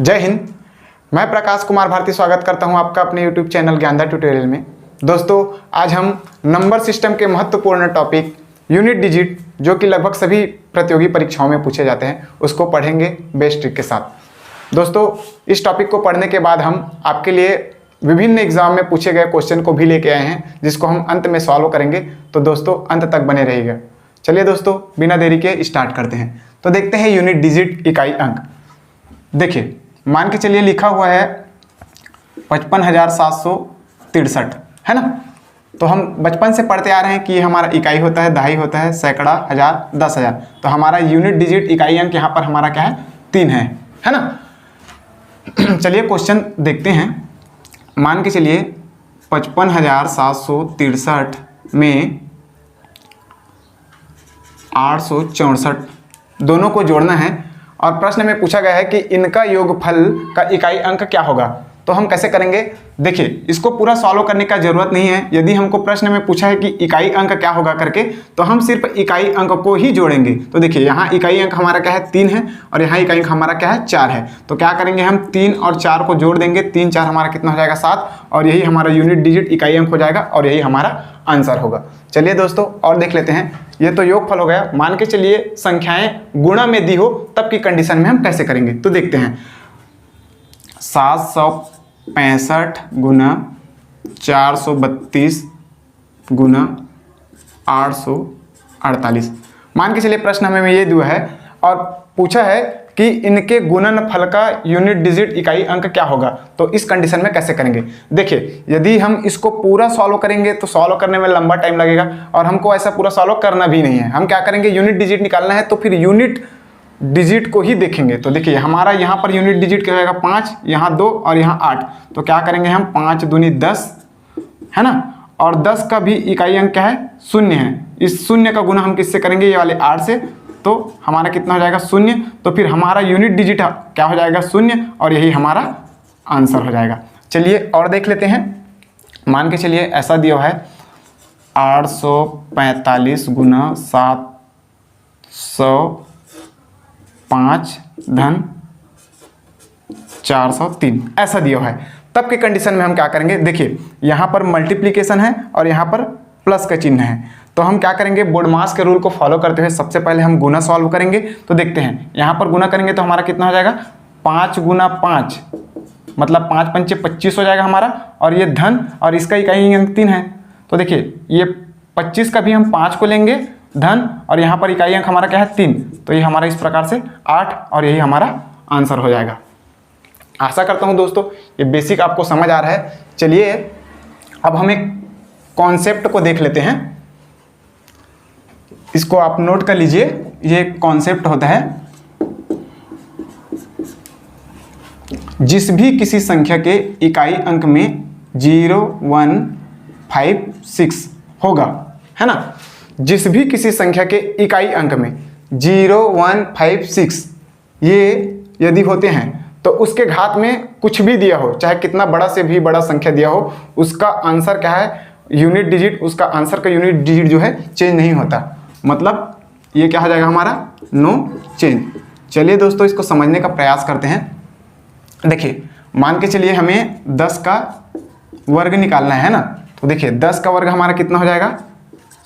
जय हिंद। मैं प्रकाश कुमार भारती स्वागत करता हूं आपका अपने YouTube चैनल ज्ञानदा ट्यूटोरियल में। दोस्तों, आज हम नंबर सिस्टम के महत्वपूर्ण टॉपिक यूनिट डिजिट, जो कि लगभग सभी प्रतियोगी परीक्षाओं में पूछे जाते हैं, उसको पढ़ेंगे बेस्ट ट्रिक के साथ। दोस्तों, इस टॉपिक को पढ़ने के बाद हम आपके लिए विभिन्न एग्जाम में पूछे गए क्वेश्चन को भी लेके आए हैं, जिसको हम अंत में सॉल्व करेंगे। तो दोस्तों, अंत तक बने रहिएगा। चलिए दोस्तों, बिना देरी के स्टार्ट करते हैं। तो देखते हैं यूनिट डिजिट, इकाई अंक। देखिए, मान के चलिए लिखा हुआ है 55,763, है ना। तो हम बचपन से पढ़ते आ रहे हैं कि हमारा इकाई होता है, दहाई होता है, सैकड़ा, हजार, 10,000। तो हमारा यूनिट डिजिट इकाई अंक यहाँ पर हमारा क्या है, 3 है ना। चलिए क्वेश्चन देखते हैं। मान के चलिए 55,763 में 864 दोनों को जोड़ना है, और प्रश्न में पूछा गया है कि इनका योगफल का इकाई अंक क्या होगा। तो हम कैसे करेंगे? देखिए, इसको पूरा सॉल्व करने का जरूरत नहीं है। यदि हमको प्रश्न में पूछा है कि इकाई अंक क्या होगा करके, तो हम सिर्फ इकाई अंक को ही जोड़ेंगे। तो देखिए, यहाँ इकाई अंक हमारा क्या है, 3 है, और यहाँ इकाई अंक हमारा क्या है, 4 है। तो क्या करेंगे, हम 3 और 4 को जोड़ देंगे। 3 4 हमारा कितना हो जाएगा, 7, और यही हमारा यूनिट डिजिट इकाई अंक हो जाएगा, और यही हमारा आंसर होगा। चलिए दोस्तों, और देख लेते हैं। ये तो योगफल हो गया। मान के चलिए संख्याएं गुणा में दी हो, तब की कंडीशन में हम कैसे करेंगे। तो देखते हैं, 765 गुना 432 गुना 848। मान के चलिए प्रश्न हमें ये दिया है और पूछा है कि इनके गुणनफल का यूनिट डिजिट इकाई अंक क्या होगा। तो इस कंडीशन में कैसे करेंगे? देखिए, यदि हम इसको पूरा सॉल्व करेंगे तो सॉल्व करने में लंबा टाइम लगेगा, और हमको ऐसा पूरा सॉल्व करना भी नहीं है। हम क्या करेंगे, यूनिट डिजिट निकालना है, तो फिर यूनिट डिजिट को ही देखेंगे। तो देखिए, हमारा यहाँ पर यूनिट डिजिट क्या होगा, 5, यहाँ 2 और यहाँ 8। तो क्या करेंगे हम, 5 दूनी 10, है ना। और 10 का भी इकाई अंक क्या है, 0 है। इस 0 का गुना हम किससे करेंगे, ये वाले 8 से। तो हमारा कितना हो जाएगा, 0। तो फिर हमारा यूनिट डिजिट क्या हो जाएगा, 0, और यही हमारा आंसर हो जाएगा। चलिए और देख लेते हैं। मान के चलिए ऐसा दिया है 845 गुना 705 धन 403, ऐसा दिया है। तब के कंडीशन में हम क्या करेंगे, देखिए यहाँ पर मल्टीप्लीकेशन है और यहाँ पर प्लस का चिन्ह है। तो हम क्या करेंगे, बोडमास के रूल को फॉलो करते हुए सबसे पहले हम गुना सॉल्व करेंगे। तो देखते हैं, यहाँ पर गुना करेंगे तो हमारा कितना हो जाएगा, 5 गुना 5 मतलब 5 पंचे 25 हो जाएगा हमारा, और ये धन, और इसका इकाई अंक 3 है। तो देखिए, ये 25 का भी हम 5 को लेंगे धन, और यहाँ पर इकाई अंक हमारा क्या है, 3। तो ये हमारा इस प्रकार से 8, और यही हमारा आंसर हो जाएगा। आशा करता हूँ दोस्तों ये बेसिक आपको समझ आ रहा है। चलिए अब हम एक कॉन्सेप्ट को देख लेते हैं। इसको आप नोट कर लीजिए। ये कॉन्सेप्ट होता है, जिस भी किसी संख्या के इकाई अंक में 0 1 5 6 होगा, है ना। जिस भी किसी संख्या के इकाई अंक में 0 1 5 6 ये यदि होते हैं, तो उसके घात में कुछ भी दिया हो, चाहे कितना बड़ा से भी बड़ा संख्या दिया हो, उसका आंसर क्या है, यूनिट डिजिट, उसका आंसर का यूनिट डिजिट जो है चेंज नहीं होता। मतलब ये क्या हो जाएगा हमारा, नो चेंज। चलिए दोस्तों, इसको समझने का प्रयास करते हैं। देखिए, मान के चलिए हमें 10 का वर्ग निकालना है ना। तो देखिए, 10 का वर्ग हमारा कितना हो जाएगा,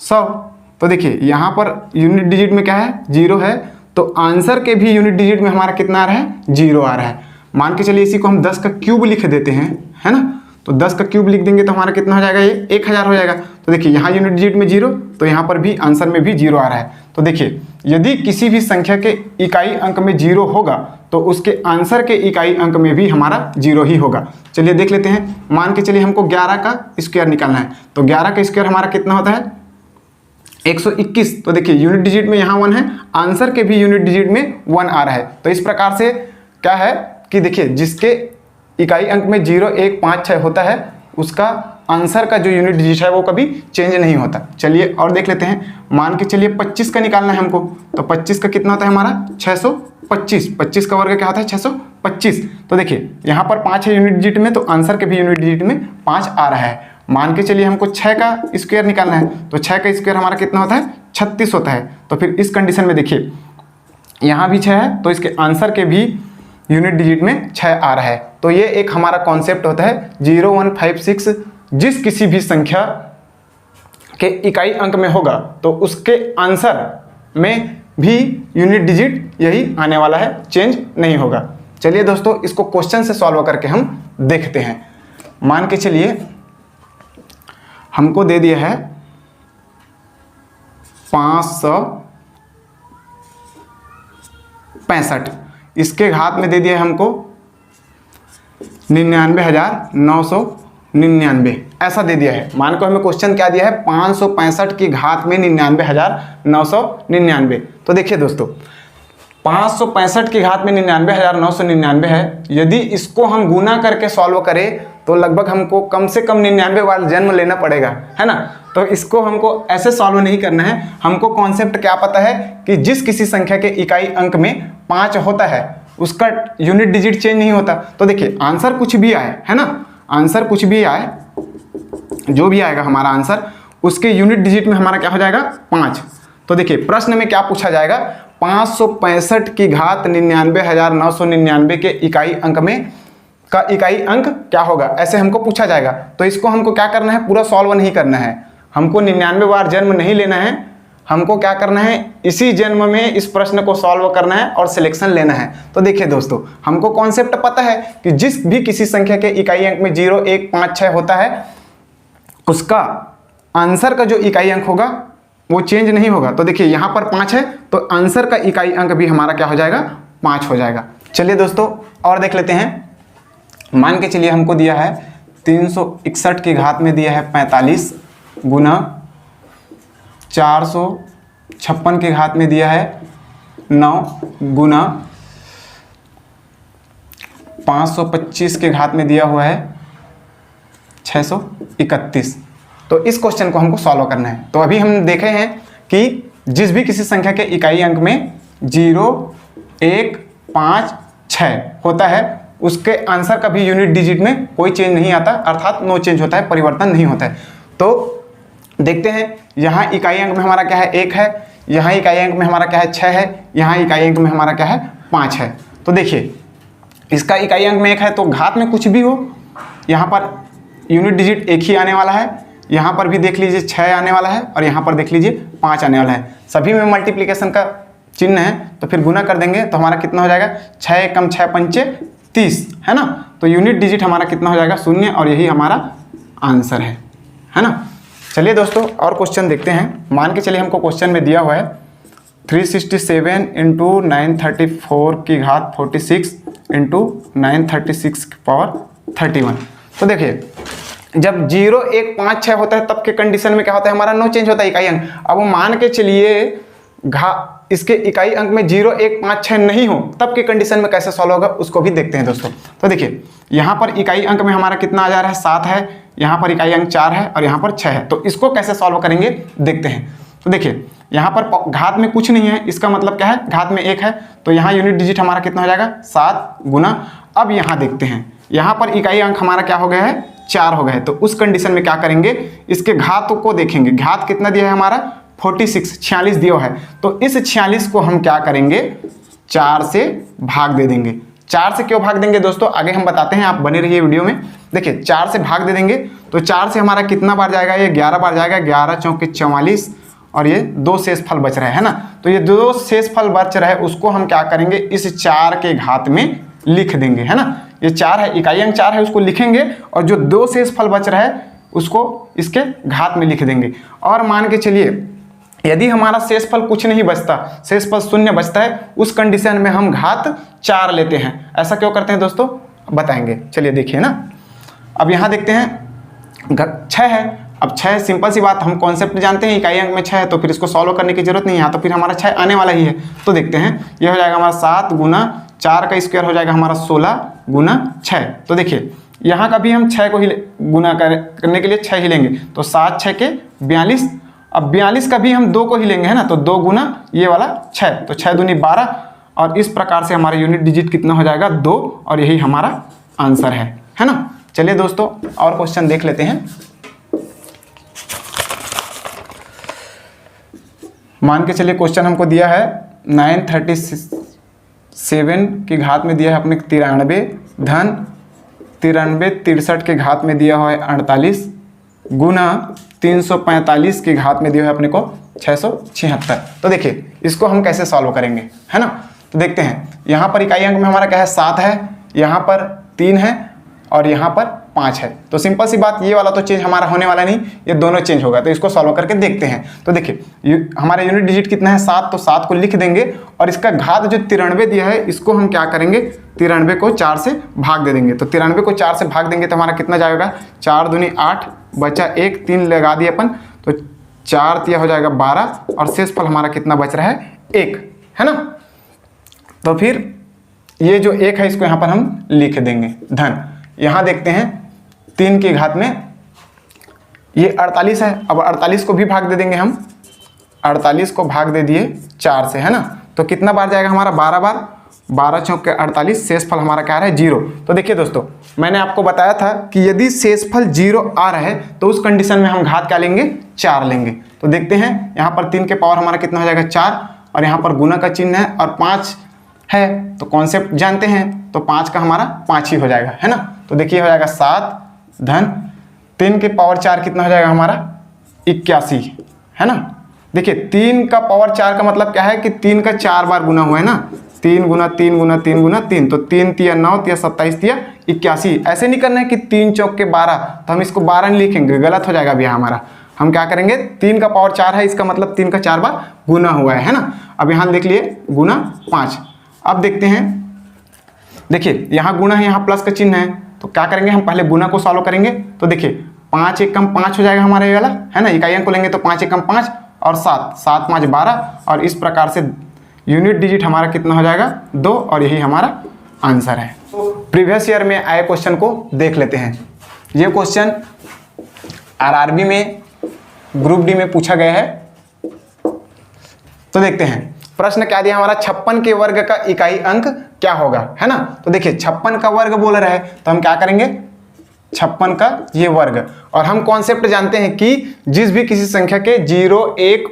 100। तो देखिए, यहाँ पर यूनिट डिजिट में क्या है, 0 है। तो आंसर के भी यूनिट डिजिट में हमारा कितना आ रहा है, 0 आ रहा है। मान के चलिए इसी को हम 10 का क्यूब लिख देते हैं, है ना। तो 10 का क्यूब लिख देंगे तो हमारा कितना हो जाएगा, ये 1000 हो जाएगा। तो देखिए, यहाँ यूनिट डिजिट में 0, तो यहाँ पर भी आंसर में भी 0 आ रहा है। तो देखिए, यदि किसी भी संख्या के इकाई अंक में 0 होगा, तो उसके आंसर के इकाई अंक में भी हमारा 0 ही होगा। चलिए देख लेते हैं। मान के चलिए हमको 11 का स्क्वायर निकालना है। तो 11 का स्क्वायर हमारा कितना होता है, 121। तो देखिए, यूनिट डिजिट में यहाँ 1 है, आंसर के भी यूनिट डिजिट में 1 आ रहा है। तो इस प्रकार से क्या है कि देखिए, जिसके इकाई अंक में 0 1 5 6 होता है, उसका आंसर का जो यूनिट डिजिट है वो कभी चेंज नहीं होता। चलिए और देख लेते हैं। मान के चलिए 25 का निकालना है हमको। तो 25 का कितना होता है हमारा, 625। 25 का वर्ग क्या होता है, 625। तो देखिए, यहाँ पर 5 है यूनिट डिजिट में, तो आंसर के भी यूनिट डिजिट में 5 आ रहा है। मान के चलिए हमको 6 का स्क्वायर निकालना है। तो 6 का स्क्वायर हमारा कितना होता है, 36 होता है। तो फिर इस कंडीशन में देखिए, यहाँ भी 6 है, तो इसके आंसर के भी यूनिट डिजिट में 6 आ रहा है। तो ये एक हमारा कॉन्सेप्ट होता है 0, 1, 5, 6 जिस किसी भी संख्या के इकाई अंक में होगा तो उसके आंसर में भी यूनिट डिजिट यही आने वाला है, चेंज नहीं होगा। चलिए दोस्तों इसको क्वेश्चन से सॉल्व करके हम देखते हैं। मान के चलिए हमको दे दिया है 565, इसके घात में दे दिया है हमको 99,999, ऐसा दे दिया है। मान को हमें क्वेश्चन क्या दिया है, 565 की घात में 99,999। तो देखिए दोस्तों 565 की घात में 99,999 है। यदि इसको हम गुना करके सॉल्व करें तो लगभग हमको कम से कम 99 बार जन्म लेना पड़ेगा, है ना। तो इसको हमको ऐसे सॉल्व नहीं करना है। हमको कॉन्सेप्ट क्या पता है कि जिस किसी संख्या के इकाई अंक में 5 होता है उसका यूनिट डिजिट चेंज नहीं होता। तो देखिए आंसर कुछ भी आए, है ना, आंसर कुछ भी आए, जो भी आएगा हमारा आंसर, उसके यूनिट डिजिट में हमारा क्या हो जाएगा, 5। तो देखिए प्रश्न में क्या पूछा जाएगा, 565 की घात 99,999 के इकाई अंक में का इकाई अंक क्या होगा, ऐसे हमको पूछा जाएगा। तो इसको हमको क्या करना है, पूरा सॉल्व नहीं करना है, हमको 99 बार जन्म नहीं लेना है, हमको क्या करना है, इसी जन्म में इस प्रश्न को सॉल्व करना है और सिलेक्शन लेना है। तो देखिए दोस्तों हमको कॉन्सेप्ट पता है कि जिस भी किसी संख्या के इकाई अंक में 0, 1, 5, 6 होता है उसका आंसर का जो इकाई अंक होगा वो चेंज नहीं होगा। तो देखिए यहाँ पर 5 है तो आंसर का इकाई अंक भी हमारा क्या हो जाएगा, 5 हो जाएगा। चलिए दोस्तों और देख लेते हैं। मान के चलिए हमको दिया है 361 की घात में दिया है 45 गुना 456 की घात में दिया है 9 गुना 525 के घात में दिया हुआ है 631। तो इस क्वेश्चन को हमको सॉल्व करना है। तो अभी हम देखे हैं कि जिस भी किसी संख्या के इकाई अंक में 0, 1, 5, 6 होता है उसके आंसर का भी यूनिट डिजिट में कोई चेंज नहीं आता, अर्थात नो चेंज होता है, परिवर्तन नहीं होता है। तो देखते हैं यहाँ इकाई अंक में हमारा क्या है, 1 है, यहाँ इकाई अंक में हमारा क्या है, 6 है, यहाँ इकाई अंक में हमारा क्या है, 5 है। तो देखिए इसका इकाई अंक में 1 है तो घात में कुछ भी हो यहाँ पर यूनिट डिजिट एक ही आने वाला है, यहाँ पर भी देख लीजिए 6 आने वाला है और यहाँ पर देख लीजिए 5 आने वाला है। सभी में मल्टीप्लिकेशन का चिन्ह है तो फिर गुना कर देंगे तो हमारा कितना हो जाएगा, 6 कम 6 पंचे 30, है ना। तो यूनिट डिजिट हमारा कितना हो जाएगा, 0, और यही हमारा आंसर है ना। चलिए दोस्तों और क्वेश्चन देखते हैं। मान के चलिए हमको क्वेश्चन में दिया हुआ है 367 इंटू 934 की घात 46 इंटू 936 की पावर 31। तो देखिए जब 0, 1, 5, 6 होता है तब के कंडीशन में क्या होता है, हमारा नो चेंज होता है इकाई अंक। अब मान के चलिए इसके इकाई अंक में 0, 1, 5, 6 नहीं हो तब के कंडीशन में कैसे सॉल्व होगा उसको भी देखते हैं दोस्तों। तो देखिए यहाँ पर इकाई अंक में हमारा कितना आ जा रहा है, 7 है, यहाँ पर इकाई अंक 4 है और यहाँ पर 6 है। तो इसको कैसे सॉल्व करेंगे देखते हैं। तो देखिए यहाँ पर घात में कुछ नहीं है, इसका मतलब क्या है, घात में 1 है तो यहाँ यूनिट डिजिट हमारा कितना हो जाएगा, 7 गुना। अब यहाँ देखते हैं, यहाँ पर इकाई अंक हमारा क्या हो गया है, 4 हो गए। तो उस कंडीशन में क्या करेंगे, इसके घात को देखेंगे। घात कितना दिया है हमारा, 46, 46 दिया है। तो इस 46 को हम क्या करेंगे, 4 से भाग दे देंगे। 4 से क्यों भाग देंगे दोस्तों, आगे हम बताते हैं, आप बने रहिए वीडियो में। देखिए 4 से भाग दे देंगे तो 4 से हमारा कितना बार जाएगा, ये 11 बार जाएगा, 11 चौके 44 और ये 2 शेष फल बच रहा है ना। तो ये 2 शेष फल बच रहा है उसको हम क्या करेंगे, इस 4 के घात में लिख देंगे, है ना। ये 4 है, इकाई अंक 4 है, उसको लिखेंगे और जो 2 शेष फल बच रहा है उसको इसके घात में लिख देंगे। और मान के चलिए यदि हमारा शेषफल कुछ नहीं बचता, शेषफल 0 बचता है, उस कंडीशन में हम घात 4 लेते हैं। ऐसा क्यों करते हैं दोस्तों, बताएंगे। चलिए देखिए ना, अब यहाँ देखते हैं 6 है। अब 6 सिंपल सी बात, हम कॉन्सेप्ट जानते हैं, इकाई अंक में 6 है तो फिर इसको सॉल्व करने की जरूरत नहीं है, तो फिर हमारा 6 आने वाला ही है। तो देखते हैं, यह हो जाएगा हमारा 7 गुना 4 का स्क्वायर हो जाएगा हमारा 16 गुना 6। तो देखिए यहाँ का भी हम 6 को ही गुना करने के लिए 6 ही लेंगे, तो 7 6 के 42। अब 42 का भी हम 2 को ही लेंगे, है ना, तो 2 गुना ये वाला 6, तो 6 दूनी 12। और इस प्रकार से हमारा यूनिट डिजिट कितना हो जाएगा, 2, और यही हमारा आंसर है ना। चलिए दोस्तों और क्वेश्चन देख लेते हैं। मान के चलिए क्वेश्चन हमको दिया है 936 7 की घात में दिया है अपने 93 धन 93 63 के घात में दिया हुआ है 48 गुना 345 की घात में दिया है अपने को 676। तो देखिए इसको हम कैसे सॉल्व करेंगे, है ना। तो देखते हैं, यहाँ पर इकाई अंक में हमारा क्या है 7 है, यहाँ पर 3 है और यहाँ पर 5 है। तो सिंपल सी बात, ये वाला तो चेंज हमारा होने वाला नहीं, ये दोनों चेंज होगा। तो इसको सॉल्व करके देखते हैं। तो देखिए हमारा यूनिट डिजिट कितना है 7, तो 7 को लिख देंगे और इसका घात जो 93 दिया है इसको हम क्या करेंगे 93 को 4 से भाग दे देंगे। तो 93 को 4 से भाग देंगे तो हमारा कितना जाएगा 4 दूनी 8 बचा 1 3 लगा दिए अपन, तो 4 तिया हो जाएगा 12 और शेषफल हमारा कितना बच रहा है 1, है ना। तो फिर ये जो 1 है इसको यहाँ पर हम लिख देंगे धन। यहाँ देखते हैं 3 की घात में ये 48 है, अब 48 को भी भाग दे देंगे हम, 48 को भाग दे दिए 4 से, है ना। तो कितना बार जाएगा हमारा 12 बार, 12 चौक के 48, शेषफल हमारा क्या है 0। तो देखिए दोस्तों, मैंने आपको बताया था कि यदि शेषफल 0 आ रहा है तो उस कंडीशन में हम घात क्या लेंगे 4 लेंगे। तो देखते हैं यहाँ पर 3 के पावर हमारा कितना हो जाएगा 4 और यहाँ पर गुना का चिन्ह है और 5 है, तो कॉन्सेप्ट जानते हैं, तो 5 का हमारा 5 ही हो जाएगा, है ना। तो देखिए हो जाएगा 7 धन 3 के पावर 4 कितना हो जाएगा हमारा 81, है ना। देखिए 3 का पावर 4 का मतलब क्या है कि 3 का 4 बार गुना हुआ है ना, 3 गुना 3 गुना 3 गुना 3, तो 3 तिया 9 तिया 27 तिया 81। ऐसे नहीं करना है कि 3 चौक के 12, तो हम इसको 12 नहीं लिखेंगे, गलत हो जाएगा भैया हमारा। हम क्या करेंगे 3 का पावर 4 है, इसका मतलब 3 का 4 बार गुना हुआ है ना। अब यहाँ देख लिए गुना 5। अब देखते हैं, देखिए यहाँ गुना है, यहाँ प्लस का चिन्ह है, तो क्या करेंगे हम पहले गुना को सॉल्व करेंगे। तो देखिए 5 एक कम 5 हो जाएगा हमारे वाला, है ना। इकाई अंक को लेंगे तो 5 एक कम 5 और 7 7 5 12 और इस प्रकार से यूनिट डिजिट हमारा कितना हो जाएगा 2 और यही हमारा आंसर है। प्रीवियस ईयर में आए क्वेश्चन को देख लेते हैं। ये क्वेश्चन आरआरबी में ग्रुप डी में पूछा गया है। तो देखते हैं प्रश्न क्या दिया हमारा, 56 के वर्ग का इकाई अंक क्या होगा, है ना। तो देखिए 56 का वर्ग बोल रहा है, तो हम क्या करेंगे 56 का ये वर्ग, और हम कॉन्सेप्ट जानते हैं कि जिस भी किसी संख्या के 0 1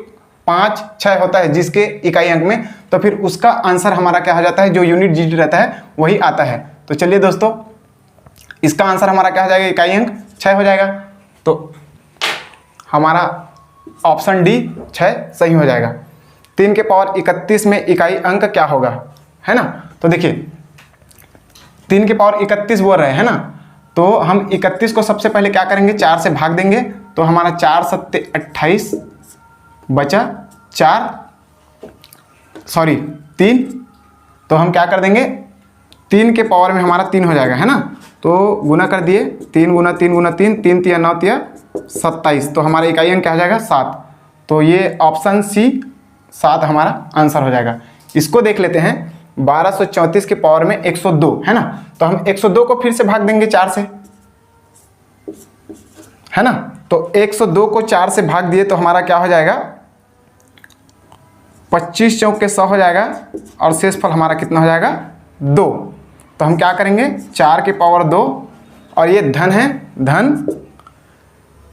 5 6 होता है जिसके इकाई अंक में, तो फिर उसका आंसर हमारा क्या हो जाता है, जो यूनिट डिजिट रहता है वही आता है। तो चलिए दोस्तों, इसका आंसर हमारा क्या हो जाएगा, इकाई अंक 6 हो जाएगा। तो हमारा ऑप्शन डी 6 सही हो जाएगा। 3 के पावर 31 में इकाई अंक क्या होगा, है ना। तो देखिए 3 के पावर 31 बोल रहे हैं, है ना। तो हम 31 को सबसे पहले क्या करेंगे 4 से भाग देंगे, तो हमारा 4 7 28 बचा 3, तो हम क्या कर देंगे 3 के पावर में हमारा 3 हो जाएगा, है ना। तो गुना कर दिए 3 गुना 3 गुना 3 3 तिया 9 तिया 27, तो हमारा इकाई अंक क्या हो जाएगा 7। तो ये ऑप्शन सी 7 हमारा आंसर हो जाएगा। इसको देख लेते हैं 1234 के पावर में 102, है ना। तो हम 102 को फिर से भाग देंगे 4 से, है ना। तो 102 को 4 से भाग दिए तो हमारा क्या हो जाएगा 25 चौक के 100 हो जाएगा और शेषफल हमारा कितना हो जाएगा 2। तो हम क्या करेंगे 4 के पावर 2 और ये धन है धन।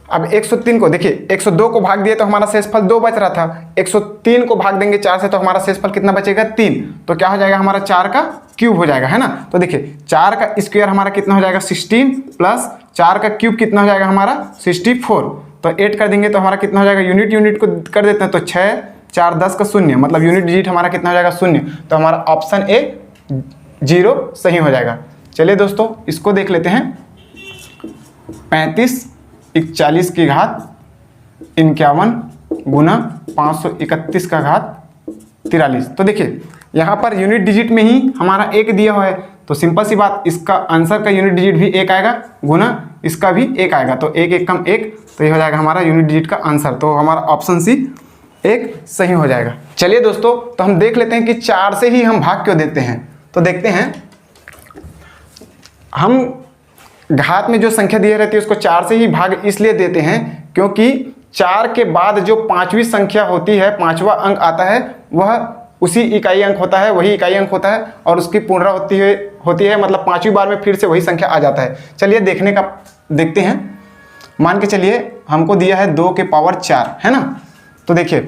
अब 103 को देखिए 102 को भाग दिए तो हमारा शेषफल 2 बच रहा था, 103 को भाग देंगे 4 से तो हमारा शेषफल कितना बचेगा 3। तो क्या हो जाएगा हमारा 4 का क्यूब हो जाएगा, है ना। तो देखिए 4 का स्क्वायर हमारा कितना हो जाएगा 16 प्लस 4 का क्यूब कितना हो जाएगा हमारा 64। तो 8 कर देंगे तो हमारा कितना हो जाएगा, यूनिट को कर देते हैं तो 6 4 10 का 0, मतलब यूनिट डिजिट हमारा कितना हो जाएगा 0। तो हमारा ऑप्शन ए 0 सही हो जाएगा। चलिए दोस्तों इसको देख लेते हैं। 35 41 की घात 51 गुना 531 का घात 43। तो देखिए यहाँ पर यूनिट डिजिट में ही हमारा 1 दिया हुआ है, तो सिंपल सी बात इसका आंसर का यूनिट डिजिट भी 1 आएगा गुना इसका भी 1 आएगा, तो 1 1 कम 1, तो ये हो जाएगा हमारा यूनिट डिजिट का आंसर। तो हमारा ऑप्शन सी 1 सही हो जाएगा। चलिए दोस्तों, तो हम देख लेते हैं कि 4 से ही हम भाग क्यों देते हैं। तो देखते हैं, हम घात में जो संख्या दी रहती है उसको 4 से ही भाग इसलिए देते हैं क्योंकि 4 के बाद जो 5वीं संख्या होती है, 5वां अंक आता है, वह उसी इकाई अंक होता है, वही इकाई अंक होता है और उसकी पुनरावृत्ति होती है, मतलब 5वीं बार में फिर से वही संख्या आ जाता है। चलिए देखते हैं। मान के चलिए हमको दिया है 2 के पावर 4, है ना। तो देखिए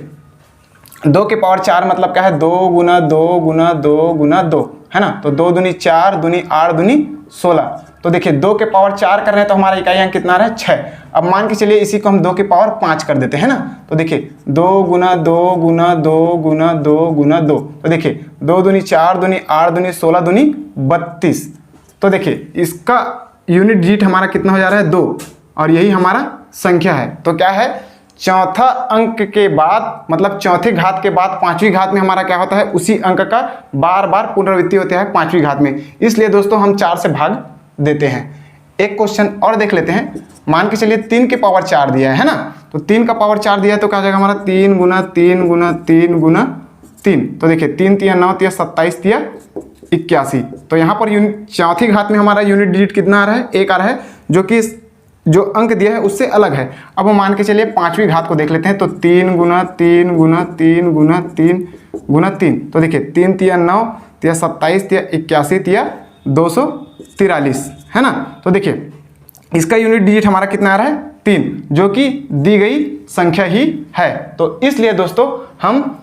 2 के पावर 4 मतलब क्या है, 2 गुना 2 गुना 2 गुना 2, है ना। तो 2 दूनी 4, दूनी 8, दूनी 16। तो देखिए 2 के पावर 4 कर रहे हैं तो हमारा इकाई अंक कितना आ रहा है, 6। अब मान के चलिए इसी को हम 2 के पावर 5 कर देते हैं ना। तो देखिए 2 गुना 2 गुना 2 गुना 2 गुना 2। तो देखिए 2 दूनी 4, दूनी 8, दूनी 16, दूनी 32। तो देखिए इसका यूनिट डिजिट हमारा कितना हो जा रहा है, 2, और यही हमारा संख्या है। तो क्या है, चौथा अंक के बाद मतलब चौथे घात के बाद पांचवी घात में हमारा क्या होता है, उसी अंक का बार बार पुनरावृत्ति होता है पांचवी घात में। इसलिए दोस्तों हम 4 से भाग देते हैं। एक क्वेश्चन और देख लेते हैं। मान के चलिए 3 के पावर 4 दिया है ना। तो 3 का पावर 4 दिया है तो क्या हो जाएगा हमारा, 3 गुना 3 गुना 3 गुना 3। तो देखिए 3 तिया 9 तिया 27 तिया 81। तो यहाँ पर यूनिट चौथी घात में हमारा यूनिट डिजिट कितना आ रहा है, 1 आ रहा है, जो कि जो अंक दिया है उससे अलग है। अब हम मान के चलिए पांचवी घात को देख लेते हैं। तो 3 गुना 3 गुना 3 गुना 3 गुना 3। तो देखिए 3 तिया 9 तिया 27 तिया 81 तिया 243, है ना। तो देखिए इसका यूनिट डिजिट हमारा कितना आ रहा है, 3, जो कि दी गई संख्या ही है। तो इसलिए दोस्तों हम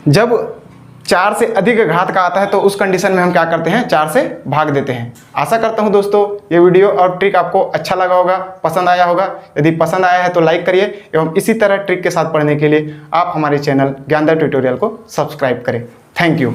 जब 4 से अधिक घात का आता है तो उस कंडीशन में हम क्या करते हैं, 4 से भाग देते हैं। आशा करता हूं दोस्तों ये वीडियो और ट्रिक आपको अच्छा लगा होगा, पसंद आया होगा। यदि पसंद आया है तो लाइक करिए एवं इसी तरह ट्रिक के साथ पढ़ने के लिए आप हमारे चैनल ज्ञानदा ट्यूटोरियल को सब्सक्राइब करें। Thank you.